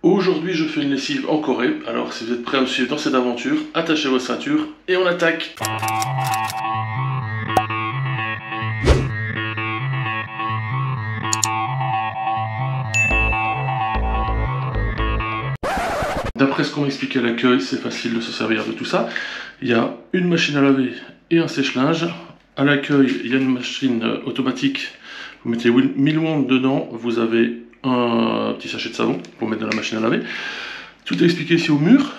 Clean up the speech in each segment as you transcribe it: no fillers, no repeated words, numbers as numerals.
Aujourd'hui, je fais une lessive en Corée. Alors, si vous êtes prêts à me suivre dans cette aventure, attachez vos ceintures et on attaque. D'après ce qu'on m'expliquait à l'accueil, c'est facile de se servir de tout ça. Il y a une machine à laver et un sèche-linge. À l'accueil, il y a une machine automatique. Vous mettez 1000 won dedans, vous avez un petit sachet de savon pour mettre dans la machine à laver. Tout est expliqué ici au mur.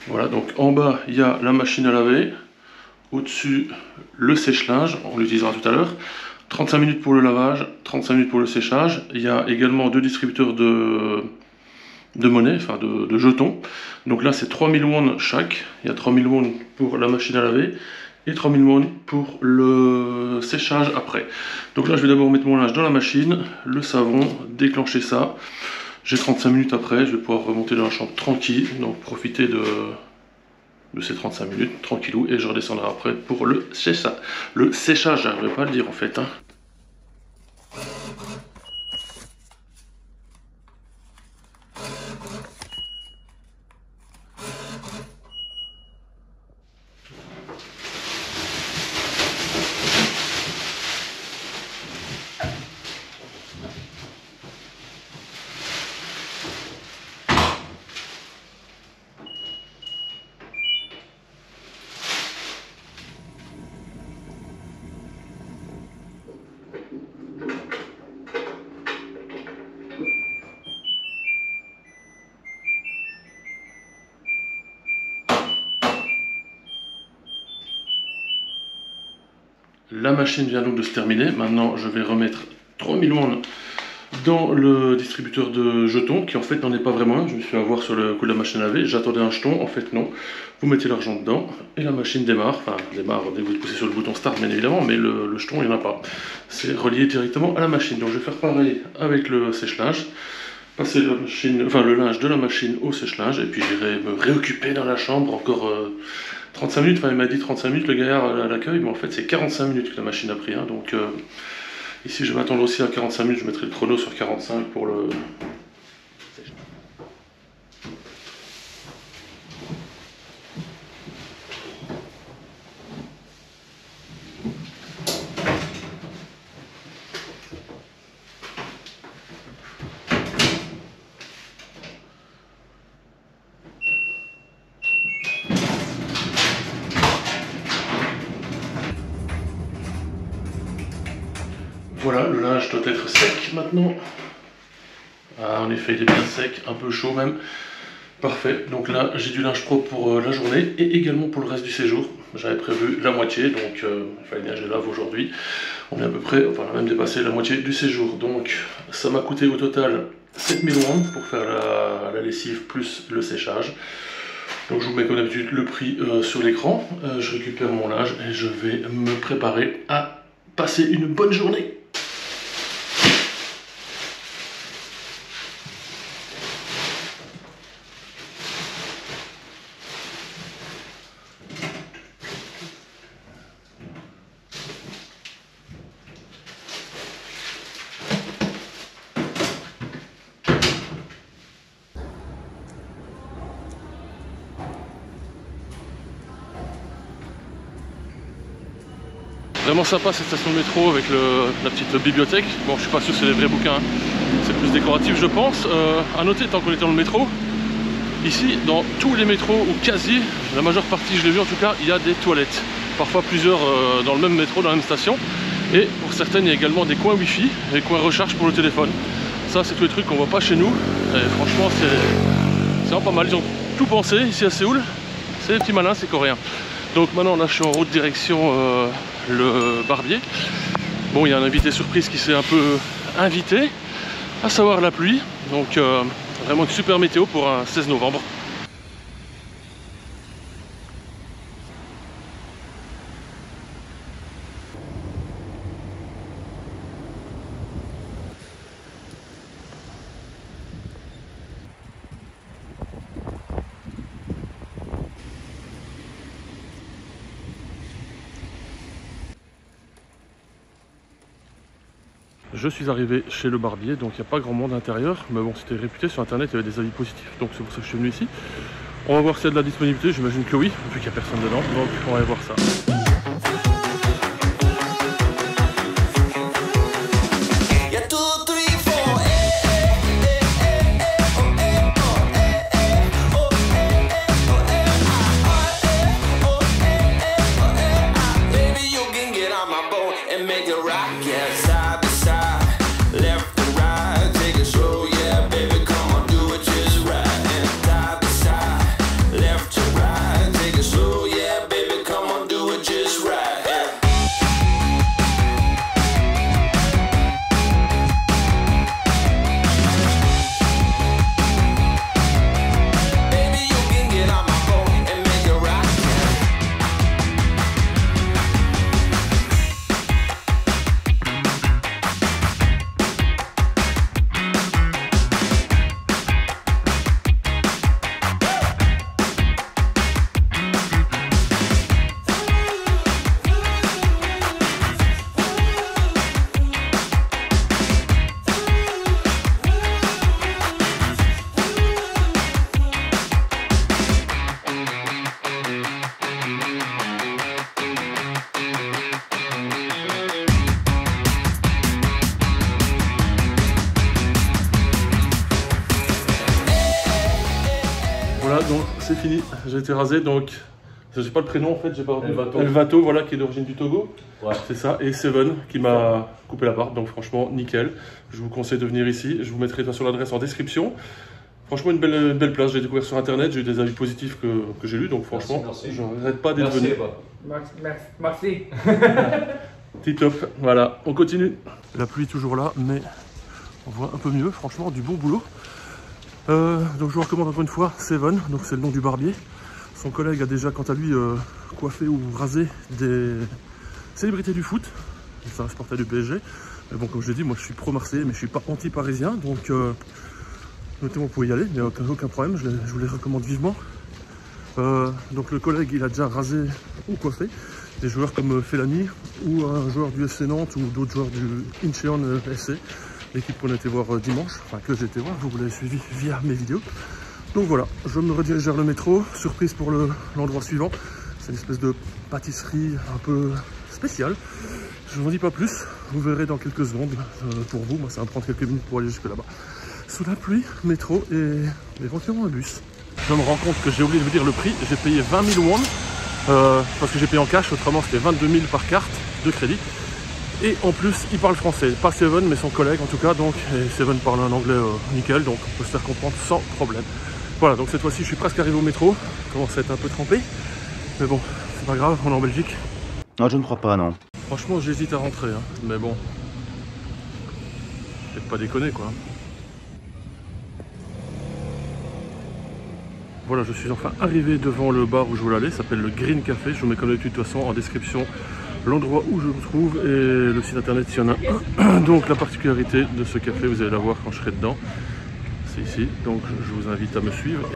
Voilà, donc en bas, il y a la machine à laver. Au-dessus, le sèche-linge, on l'utilisera tout à l'heure. 35 minutes pour le lavage, 35 minutes pour le séchage. Il y a également deux distributeurs de monnaie, enfin de jetons. Donc là, c'est 3000 won chaque. Il y a 3000 won pour la machine à laver et 3000 won pour le séchage après. Donc là, je vais d'abord mettre mon linge dans la machine, le savon, déclencher ça. J'ai 35 minutes après, je vais pouvoir remonter dans la chambre tranquille. Donc profiter de ces 35 minutes, tranquillou, et je redescendrai après pour le séchage. Le séchage, j'arriverai pas à le dire en fait. La machine vient donc de se terminer. Maintenant, je vais remettre 3000 won dans le distributeur de jetons, qui en fait n'en est pas vraiment un. Je me suis fait avoir sur le coup de la machine à laver. J'attendais un jeton, en fait non. Vous mettez l'argent dedans et la machine démarre. Enfin, démarre dès que vous poussez sur le bouton start, bien évidemment, mais le jeton, il n'y en a pas. C'est relié directement à la machine. Donc je vais faire pareil avec le sèche-linge. Passer la machine, enfin, le linge de la machine au sèche-linge, et puis j'irai me réoccuper dans la chambre encore 35 minutes. Enfin, il m'a dit 35 minutes le gaillard à l'accueil, mais en fait c'est 45 minutes que la machine a pris. Donc ici je vais m'attendre aussi à 45 minutes, je mettrai le chrono sur 45 pour le... Voilà, le linge doit être sec maintenant. Ah, en effet, il est bien sec, un peu chaud même. Parfait, donc là j'ai du linge propre pour la journée et également pour le reste du séjour. J'avais prévu la moitié, donc il fallait bien que je lave aujourd'hui. On est à peu près, enfin on a même dépassé la moitié du séjour. Donc ça m'a coûté au total 7000 won pour faire la lessive plus le séchage. Donc je vous mets comme d'habitude le prix sur l'écran. Je récupère mon linge et je vais me préparer à passer une bonne journée. Vraiment sympa cette station de métro avec la petite bibliothèque. Bon, je suis pas sûr que c'est des vrais bouquins, c'est plus décoratif je pense. À noter, tant qu'on était dans le métro, ici dans tous les métros, ou quasi, la majeure partie je l'ai vu en tout cas, il y a des toilettes. Parfois plusieurs dans le même métro, dans la même station. Et pour certaines, il y a également des coins wifi, des coins recharge pour le téléphone. Ça, c'est tous les trucs qu'on voit pas chez nous. Et franchement, c'est vraiment pas mal. Ils ont tout pensé ici à Séoul. C'est des petits malins, c'est coréen. Donc maintenant, là, je suis en route direction le barbier. Bon, il y a un invité surprise qui s'est un peu invité, à savoir la pluie. Donc, vraiment une super météo pour un 16 novembre. je suis arrivé chez le barbier, donc il n'y a pas grand monde à l'intérieur, mais bon, c'était réputé sur internet, il y avait des avis positifs, donc c'est pour ça que je suis venu ici. On va voir s'il y a de la disponibilité, j'imagine que oui, vu qu'il n'y a personne dedans, donc on va aller voir ça. Voilà, donc c'est fini, j'ai été rasé, donc j'ai pas le prénom en fait, j'ai pas Elvato, voilà, qui est d'origine du Togo, ouais. C'est ça, et Seven qui m'a coupé la barbe, donc franchement nickel. Je vous conseille de venir ici, je vous mettrai de toute façon l'adresse en description. Franchement une belle place, j'ai découvert sur internet, j'ai eu des avis positifs que j'ai lus, donc franchement je n'arrête pas d'être venu. Merci. Tip top, voilà, on continue. La pluie est toujours là, mais on voit un peu mieux, franchement du bon boulot. Donc je vous recommande encore une fois Seven, donc c'est le nom du barbier. Son collègue a déjà quant à lui coiffé ou rasé des célébrités du foot. C'est un supporter du PSG. Mais bon, comme je l'ai dit, moi je suis pro-marseillais, mais je suis pas anti-parisien. Donc notamment vous pouvez y aller, il n'y a aucun problème, je vous les recommande vivement. Donc le collègue il a déjà rasé ou coiffé des joueurs comme Fellaini ou un joueur du FC Nantes ou d'autres joueurs du Incheon SC. L'équipe qu'on a été voir dimanche, enfin que j'ai été voir, vous l'avez suivi via mes vidéos. Donc voilà, je me redirige vers le métro, surprise pour l'endroit suivant. C'est une espèce de pâtisserie un peu spéciale. Je ne vous en dis pas plus, vous verrez dans quelques secondes pour vous. Moi ça va me prendre quelques minutes pour aller jusque là-bas. Sous la pluie, métro et éventuellement un bus. Je me rends compte que j'ai oublié de vous dire le prix, j'ai payé 20 000 won, parce que j'ai payé en cash, autrement c'était 22 000 par carte de crédit. Et en plus, il parle français, pas Seven, mais son collègue en tout cas, donc, et Seven parle un anglais nickel, donc on peut se faire comprendre sans problème. Voilà, donc cette fois-ci, je suis presque arrivé au métro, je commence à être un peu trempé, mais bon, c'est pas grave, on est en Belgique. Non, je ne crois pas, non. Franchement, j'hésite à rentrer, hein, mais bon, peut-être pas déconner, quoi. Voilà, je suis enfin arrivé devant le bar où je voulais aller, ça s'appelle le Green Café, je vous mets comme d'habitude de toute façon en description l'endroit où je me trouve et le site internet s'il y en a un. Donc la particularité de ce café, vous allez la voir quand je serai dedans, c'est ici, donc je vous invite à me suivre.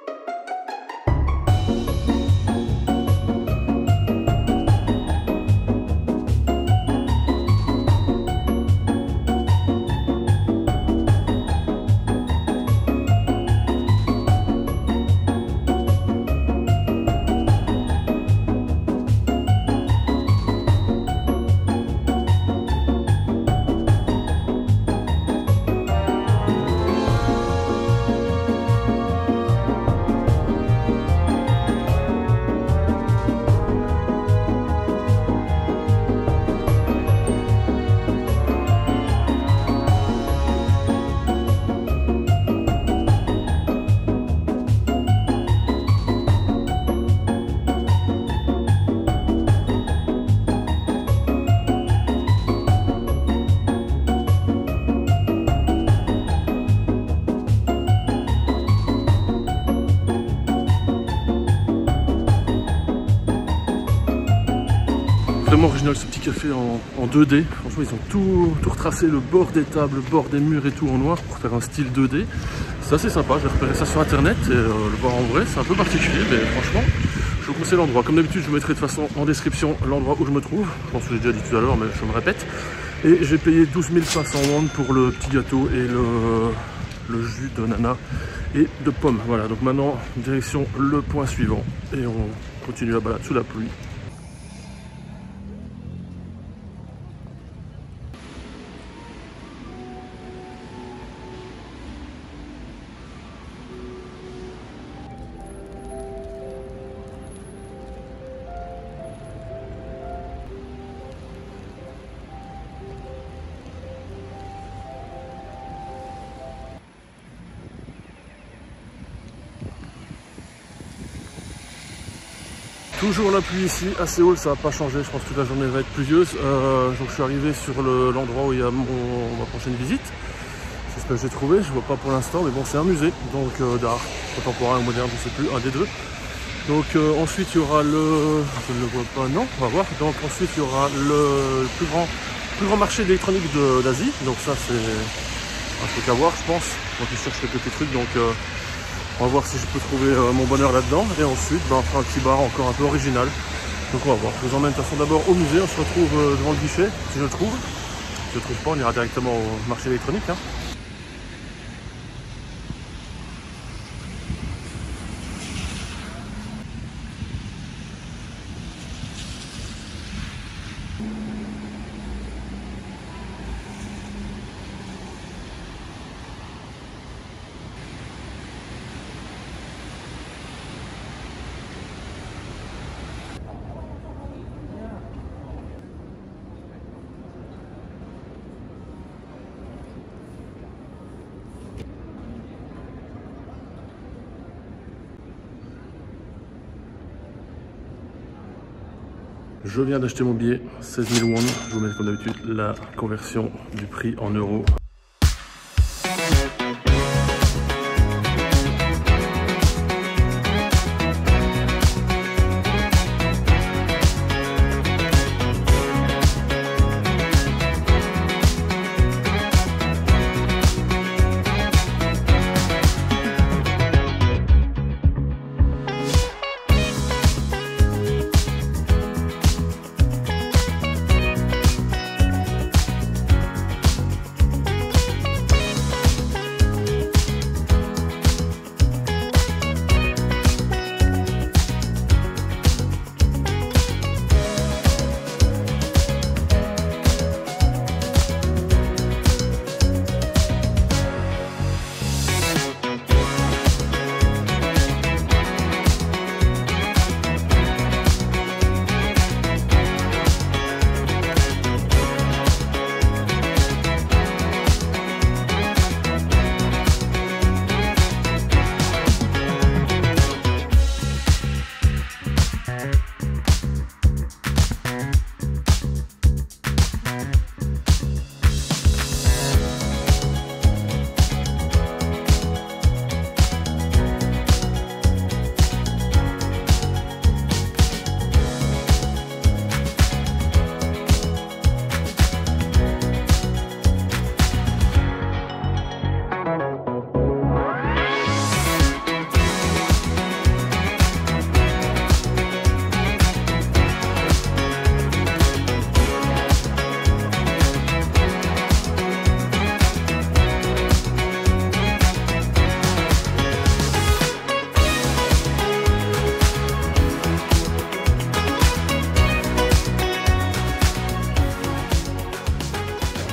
Vraiment original ce petit café en 2D, franchement ils ont tout retracé, le bord des tables, le bord des murs et tout en noir pour faire un style 2D. C'est assez sympa, j'ai repéré ça sur internet et le voir en vrai c'est un peu particulier, mais franchement je vous conseille l'endroit. Comme d'habitude je vous mettrai de toute façon en description l'endroit où je me trouve, je pense que j'ai déjà dit tout à l'heure mais je me répète. Et j'ai payé 12 500 won pour le petit gâteau et le jus de nana et de pommes. Voilà, donc maintenant, direction le point suivant. Et on continue la balade sous la pluie. Toujours la pluie ici, à Séoul, ça n'a pas changé, je pense que toute la journée va être pluvieuse. Donc je suis arrivé sur l'endroit où il y a ma prochaine visite. C'est ce que j'ai trouvé, je vois pas pour l'instant, mais bon, c'est un musée donc d'art contemporain ou moderne, je sais plus, un des deux. Donc ensuite il y aura je ne le vois pas, non, on va voir. Donc ensuite il y aura le plus grand marché d'électronique d'Asie. Donc ça c'est un truc à voir, je pense. Donc ils cherchent quelques petits trucs, donc on va voir si je peux trouver mon bonheur là-dedans. Et ensuite, on fera un petit bar encore un peu original. Donc on va voir. Je vous emmène de toute façon d'abord au musée. On se retrouve devant le guichet, si je le trouve. Si je ne le trouve pas, on ira directement au marché électronique. Hein. Je viens d'acheter mon billet, 16 000 won. Je vous mets comme d'habitude la conversion du prix en euros.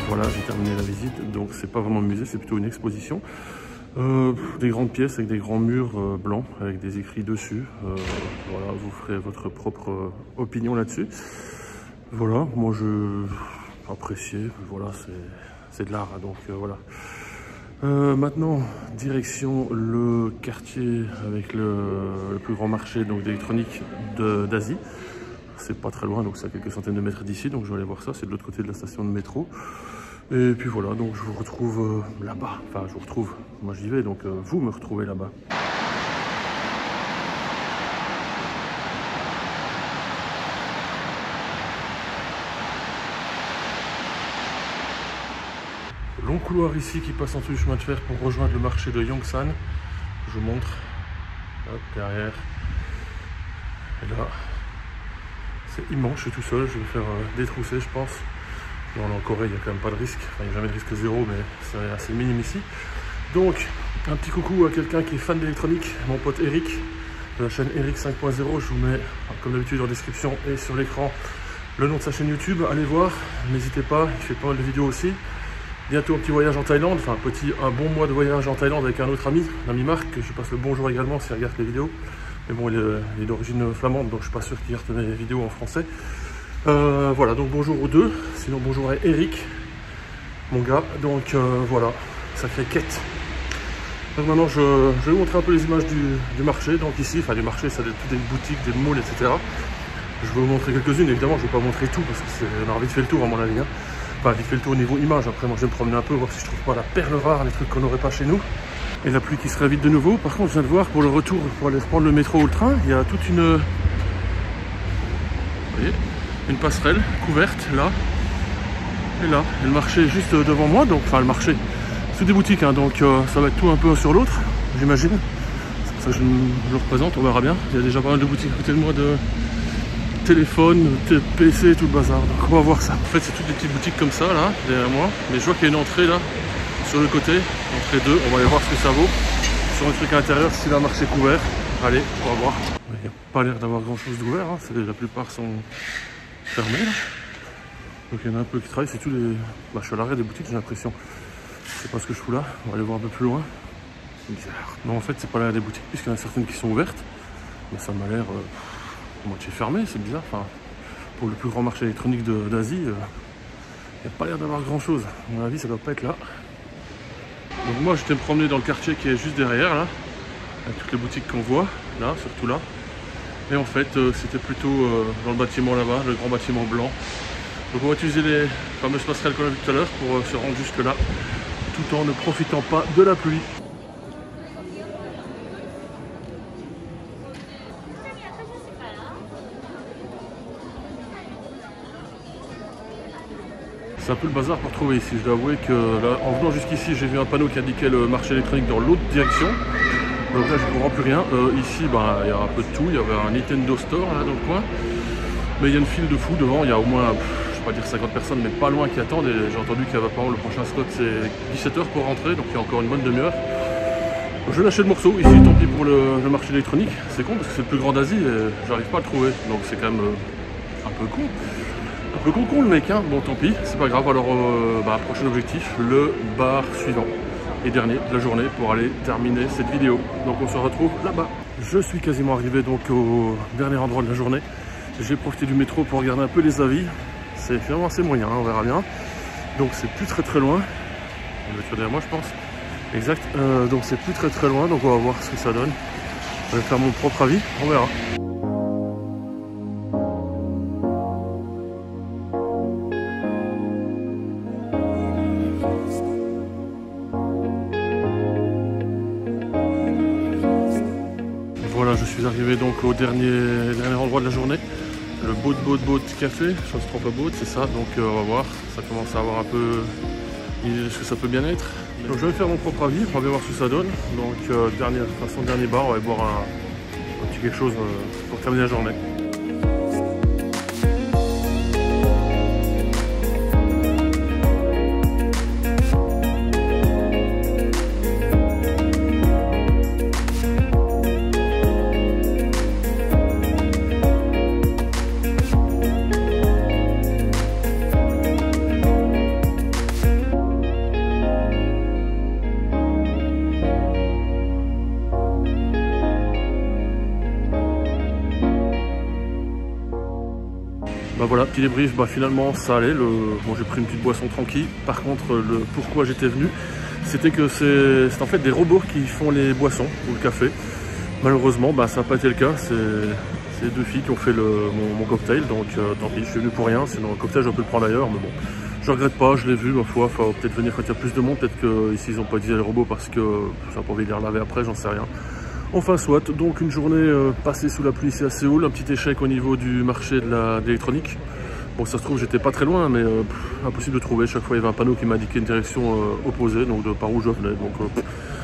Voilà, j'ai terminé la visite, donc c'est pas vraiment un musée, c'est plutôt une exposition. Des grandes pièces avec des grands murs blancs, avec des écrits dessus. Voilà, vous ferez votre propre opinion là-dessus. Voilà, moi je apprécié, voilà, c'est de l'art, hein, donc voilà. Maintenant, direction le quartier avec le plus grand marché d'électronique d'Asie. C'est pas très loin, donc c'est à quelques centaines de mètres d'ici, donc je vais aller voir ça, c'est de l'autre côté de la station de métro. Et puis voilà, donc je vous retrouve là-bas, enfin je vous retrouve, moi j'y vais, donc vous me retrouvez là-bas. Long couloir ici qui passe en dessous du chemin de fer pour rejoindre le marché de Yongsan. Je vous montre, hop, derrière, et là. C'est immense, je suis tout seul, je vais me faire détrousser je pense. Bon, en Corée, il n'y a quand même pas de risque. Enfin, il n'y a jamais de risque zéro, mais c'est assez minime ici. Donc, un petit coucou à quelqu'un qui est fan d'électronique, mon pote Eric, de la chaîne Eric 5.0. Je vous mets, comme d'habitude, en description et sur l'écran, le nom de sa chaîne YouTube. Allez voir, n'hésitez pas, il fait pas mal de vidéos aussi. Bientôt un petit voyage en Thaïlande, enfin un bon mois de voyage en Thaïlande avec un autre ami, l'ami Marc, que je passe le bonjour également s'il regarde les vidéos. Mais bon, il est d'origine flamande, donc je suis pas sûr qu'il regarde mes vidéos en français. Voilà, donc bonjour aux deux, sinon bonjour à Eric, mon gars. Donc voilà, sacrée quête. Donc maintenant je vais vous montrer un peu les images du marché. Donc ici, enfin du marché, ça a toutes des boutiques, des malls, etc. Je vais vous montrer quelques-unes, évidemment je ne vais pas vite fait le tour parce qu'on a vite fait le tour à mon avis. Hein. Enfin vite fait le tour au niveau image, après moi je vais me promener un peu, voir si je trouve pas la perle rare, les trucs qu'on n'aurait pas chez nous. Et la pluie qui se réinvite de nouveau. Par contre je viens de voir pour le retour, pour aller prendre le métro ou le train, il y a toute une... Vous voyez, une passerelle couverte là. Et là, et le marché est juste devant moi, donc enfin le marché. C'est des boutiques, hein, donc ça va être tout un peu sur l'autre, j'imagine. C'est pour ça que je le représente, on verra bien. Il y a déjà pas mal de boutiques à côté de moi de téléphone, PC, tout le bazar. Donc on va voir ça. En fait, c'est toutes des petites boutiques comme ça, là, derrière moi. Mais je vois qu'il y a une entrée là, sur le côté, entrée 2. On va aller voir ce que ça vaut. Sur un truc à l'intérieur, si le marché est couvert. Allez, on va voir. Il n'y a pas l'air d'avoir grand chose d'ouvert, hein. La plupart sont fermés là. Donc il y en a un peu qui travaillent, c'est tous les... Bah, je suis à l'arrêt des boutiques, j'ai l'impression. Je sais pas ce que je fous là, on va aller voir un peu plus loin. C'est bizarre. Non, en fait, c'est pas l'arrêt des boutiques, puisqu'il y en a certaines qui sont ouvertes. Mais ça m'a l'air moitié fermé, c'est bizarre. Enfin, pour le plus grand marché électronique d'Asie, il n'y a pas l'air d'avoir grand chose. À mon avis, ça doit pas être là. Donc moi, j'étais me promener dans le quartier qui est juste derrière, là, avec toutes les boutiques qu'on voit, là, surtout là. Et en fait, c'était plutôt dans le bâtiment là-bas, le grand bâtiment blanc. Donc on va utiliser les fameuses passerelles qu'on a vues tout à l'heure pour se rendre jusque là, tout en ne profitant pas de la pluie. C'est un peu le bazar pour trouver ici. Je dois avouer que là, en venant jusqu'ici, j'ai vu un panneau qui indiquait le marché électronique dans l'autre direction. Donc là, je ne comprends plus rien. Ici, bah, il y a un peu de tout. Il y avait un Nintendo Store là dans le coin. Mais il y a une file de fou devant. Il y a au moins, je ne vais pas dire 50 personnes, mais pas loin qui attendent. Et j'ai entendu qu'il y avait pas le prochain slot, c'est 17 h pour rentrer. Donc il y a encore une bonne demi-heure. Je vais lâcher le morceau. Ici, tant pis pour le marché électronique. C'est con parce que c'est le plus grand d'Asie et j'arrive pas à le trouver. Donc c'est quand même un peu con. Un peu con le mec, hein. Bon tant pis, c'est pas grave. Alors prochain objectif, le bar suivant et dernier de la journée pour aller terminer cette vidéo. Donc on se retrouve là-bas. Je suis quasiment arrivé donc au dernier endroit de la journée. J'ai profité du métro pour regarder un peu les avis. C'est finalement assez moyen, hein, on verra bien. Donc c'est plus très loin. Il va être derrière moi je pense. Exact. Donc c'est plus très loin, donc on va voir ce que ça donne. Je vais faire mon propre avis, on verra. Voilà, je suis arrivé donc au dernier endroit de la journée, le Boat Café, je ne me trompe pas, Boat, c'est ça, donc on va voir, ça commence à avoir un peu ce que ça peut bien être. Donc je vais faire mon propre avis, on va bien voir ce que ça donne, donc dernier bar, on va aller boire un petit quelque chose pour terminer la journée. Bah voilà, petit débrief, finalement ça allait, bon, j'ai pris une petite boisson tranquille. Par contre, le pourquoi j'étais venu, c'était que c'est en fait des robots qui font les boissons ou le café. Malheureusement, ça n'a pas été le cas, c'est deux filles qui ont fait mon cocktail, donc tant pis, je suis venu pour rien, sinon le cocktail je peux le prendre ailleurs, mais bon, je regrette pas, je l'ai vu, ma foi, faut peut-être venir quand il y a plus de monde, peut-être qu'ici ils n'ont pas utilisé les robots parce que ça n'a pas envie de les relaver après, j'en sais rien. Enfin soit, donc une journée passée sous la pluie ici à Séoul, un petit échec au niveau du marché de l'électronique. Bon, ça se trouve, j'étais pas très loin, mais impossible de trouver. Chaque fois, il y avait un panneau qui m'indiquait une direction opposée, donc de par où je venais. Donc,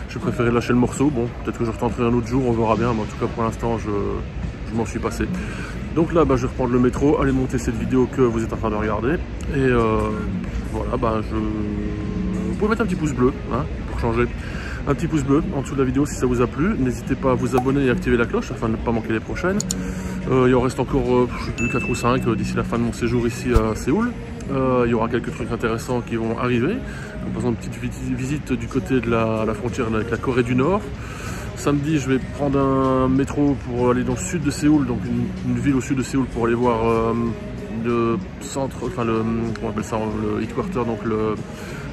j'ai préféré lâcher le morceau. Bon, peut-être que je retenterai un autre jour, on verra bien. Mais en tout cas, pour l'instant, je m'en suis passé. Donc là, je vais reprendre le métro, aller monter cette vidéo que vous êtes en train de regarder. Et voilà, vous pouvez mettre un petit pouce bleu, hein, pour changer. Un petit pouce bleu en dessous de la vidéo si ça vous a plu. N'hésitez pas à vous abonner et activer la cloche afin de ne pas manquer les prochaines. Il en reste encore, je sais plus, 4 ou 5 d'ici la fin de mon séjour ici à Séoul. Il y aura quelques trucs intéressants qui vont arriver. Comme par exemple une petite visite du côté de la frontière avec la Corée du Nord. Samedi, je vais prendre un métro pour aller dans le sud de Séoul, donc une ville au sud de Séoul pour aller voir le centre, enfin comment on appelle ça, le headquarter, donc le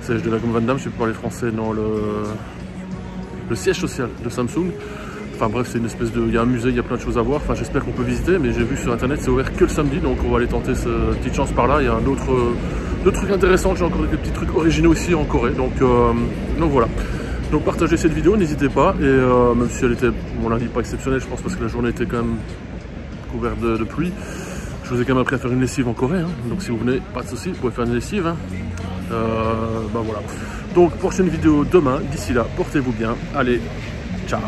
siège de la Gom Van Damme, je sais pas parler français, non, le siège social de Samsung. Enfin bref, c'est une espèce de, il y a un musée, il y a plein de choses à voir. Enfin, j'espère qu'on peut visiter, mais j'ai vu sur internet c'est ouvert que le samedi, donc on va aller tenter cette petite chance par là. Il y a d'autres trucs intéressants, j'ai encore des petits trucs originaux ici en Corée, donc voilà. Donc partagez cette vidéo, n'hésitez pas, et même si elle était, mon avis, pas exceptionnelle, je pense, parce que la journée était quand même couverte de pluie, je vous ai quand même appris à faire une lessive en Corée, hein. Donc si vous venez, pas de soucis, vous pouvez faire une lessive, hein. Voilà. Donc prochaine vidéo demain, d'ici là, portez-vous bien, allez, ciao.